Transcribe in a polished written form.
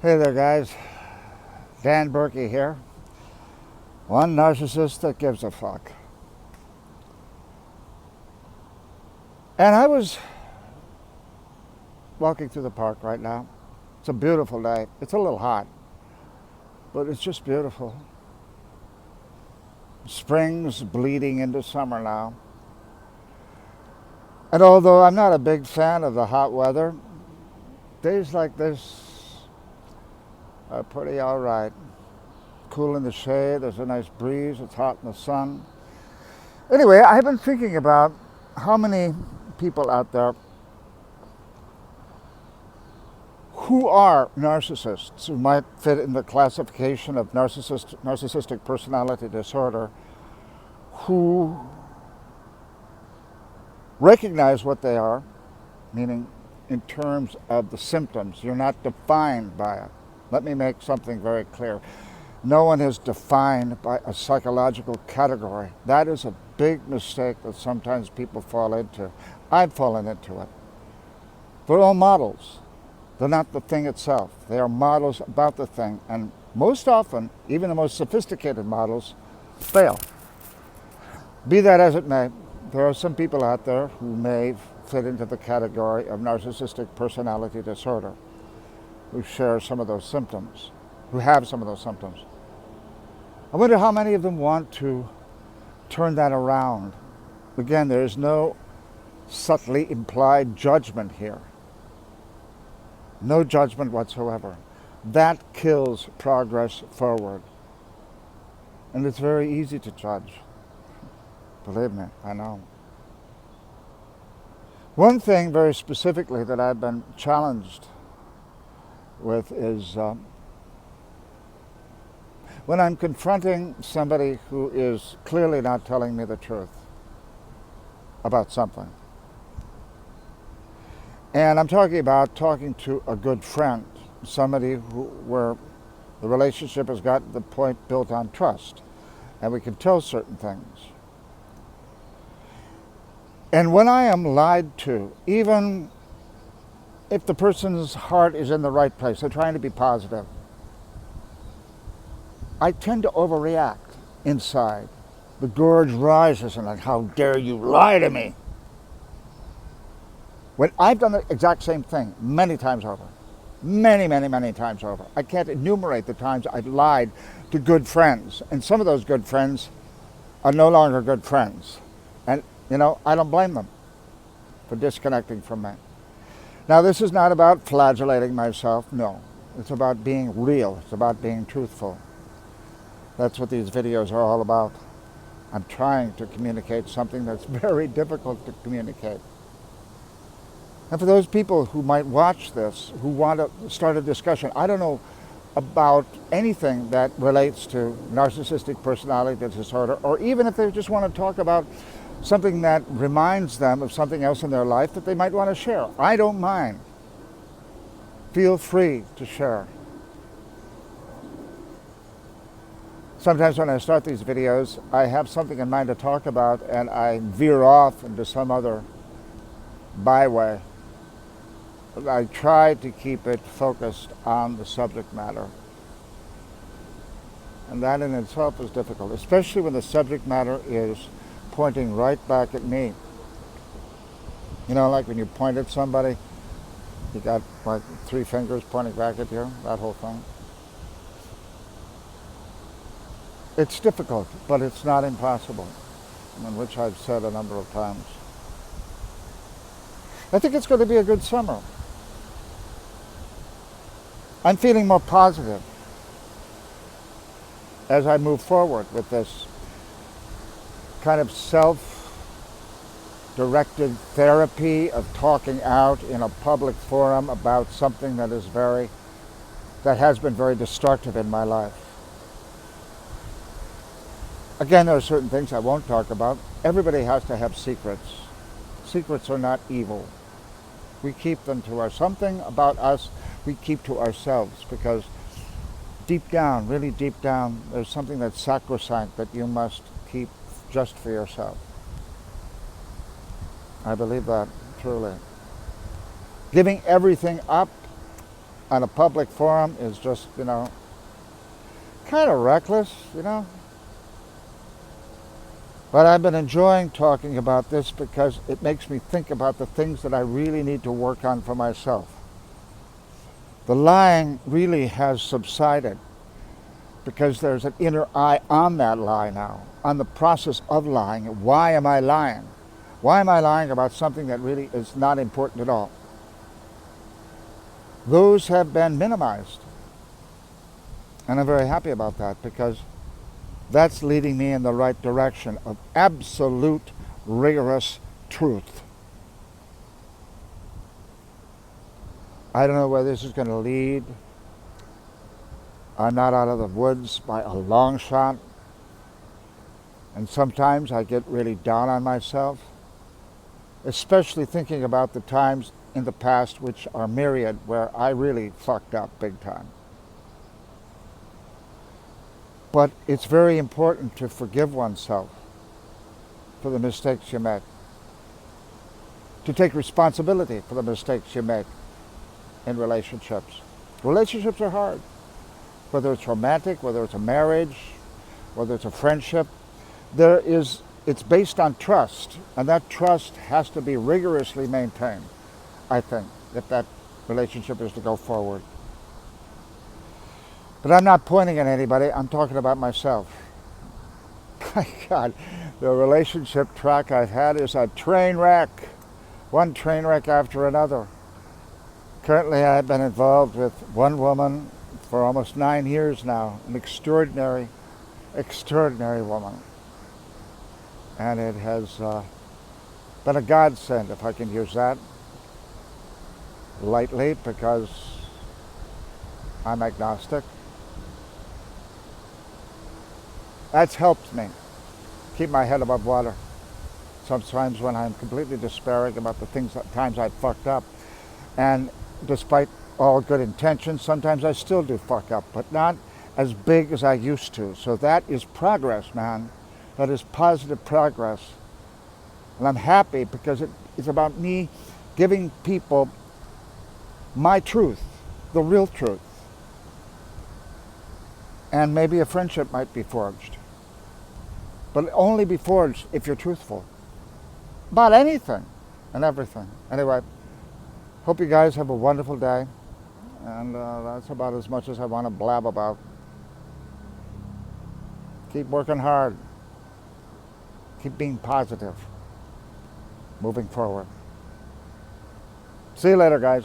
Hey there, guys. Dan Berkey here. One narcissist that gives a fuck. And I was walking through the park right now. It's a beautiful day. It's a little hot, but it's just beautiful. Spring's bleeding into summer now. And although I'm not a big fan of the hot weather, days like this are pretty all right. Cool in the shade, there's a nice breeze, it's hot in the sun. Anyway, I've been thinking about how many people out there who are narcissists, who might fit in the classification of narcissistic personality disorder, who recognize what they are, meaning in terms of the symptoms. You're not defined by it. Let me make something very clear. No one is defined by a psychological category. That is a big mistake that sometimes people fall into. I've fallen into it. They're all models. They're not the thing itself. They are models about the thing. And most often, even the most sophisticated models fail. Be that as it may, there are some people out there who may fit into the category of narcissistic personality disorder, who share some of those symptoms, who have some of those symptoms. I wonder how many of them want to turn that around. Again, there is no subtly implied judgment here. No judgment whatsoever. That kills progress forward. And it's very easy to judge. Believe me, I know. One thing very specifically that I've been challenged with is when I'm confronting somebody who is clearly not telling me the truth about something. And I'm talking about talking to a good friend, somebody where the relationship has gotten to the point built on trust, and we can tell certain things. And when I am lied to, even if the person's heart is in the right place, they're trying to be positive, I tend to overreact inside. The gorge rises and like, how dare you lie to me? When I've done the exact same thing many times over. Many, many, many times over. I can't enumerate the times I've lied to good friends. And some of those good friends are no longer good friends. And, I don't blame them for disconnecting from me. Now, this is not about flagellating myself, no. It's about being real. It's about being truthful. That's what these videos are all about. I'm trying to communicate something that's very difficult to communicate. And for those people who might watch this, who want to start a discussion, I don't know about anything that relates to narcissistic personality disorder, or even if they just want to talk about something that reminds them of something else in their life that they might want to share. I don't mind. Feel free to share. Sometimes when I start these videos, I have something in mind to talk about and I veer off into some other byway. I try to keep it focused on the subject matter. And that in itself is difficult, especially when the subject matter is pointing right back at me. Like when you point at somebody, you got like 3 fingers pointing back at you, that whole thing. It's difficult, but it's not impossible, which I've said a number of times. I think it's going to be a good summer. I'm feeling more positive as I move forward with this kind of self-directed therapy of talking out in a public forum about something that has been very destructive in my life. Again, there are certain things I won't talk about. Everybody has to have secrets. Secrets are not evil. We keep them to ourselves. Something about us we keep to ourselves because deep down, really deep down, there's something that's sacrosanct that you must keep just for yourself. I believe that, truly. Giving everything up on a public forum is just, kind of reckless. But I've been enjoying talking about this because it makes me think about the things that I really need to work on for myself. The lying really has subsided because there's an inner eye on that lie now, on the process of lying. Why am I lying? Why am I lying about something that really is not important at all? Those have been minimized. And I'm very happy about that because that's leading me in the right direction of absolute, rigorous truth. I don't know where this is going to lead. I'm not out of the woods by a long shot. And sometimes I get really down on myself, especially thinking about the times in the past, which are myriad, where I really fucked up big time. But it's very important to forgive oneself for the mistakes you make, to take responsibility for the mistakes you make in relationships. Relationships are hard, whether it's romantic, whether it's a marriage, whether it's a friendship. It's based on trust, and that trust has to be rigorously maintained, I think, if that relationship is to go forward. But I'm not pointing at anybody, I'm talking about myself. My God, the relationship track I've had is a train wreck. One train wreck after another. Currently I've been involved with one woman for almost 9 years now. An extraordinary woman. And it has been a godsend, if I can use that lightly, because I'm agnostic. That's helped me keep my head above water. Sometimes when I'm completely despairing about the times I've fucked up, and despite all good intentions, sometimes I still do fuck up, but not as big as I used to. So that is progress, man. That is positive progress. And I'm happy because it's about me giving people my truth, the real truth. And maybe a friendship might be forged. But only be forged if you're truthful. About anything and everything. Anyway, hope you guys have a wonderful day. And that's about as much as I want to blab about. Keep working hard. Keep being positive. Moving forward. See you later, guys.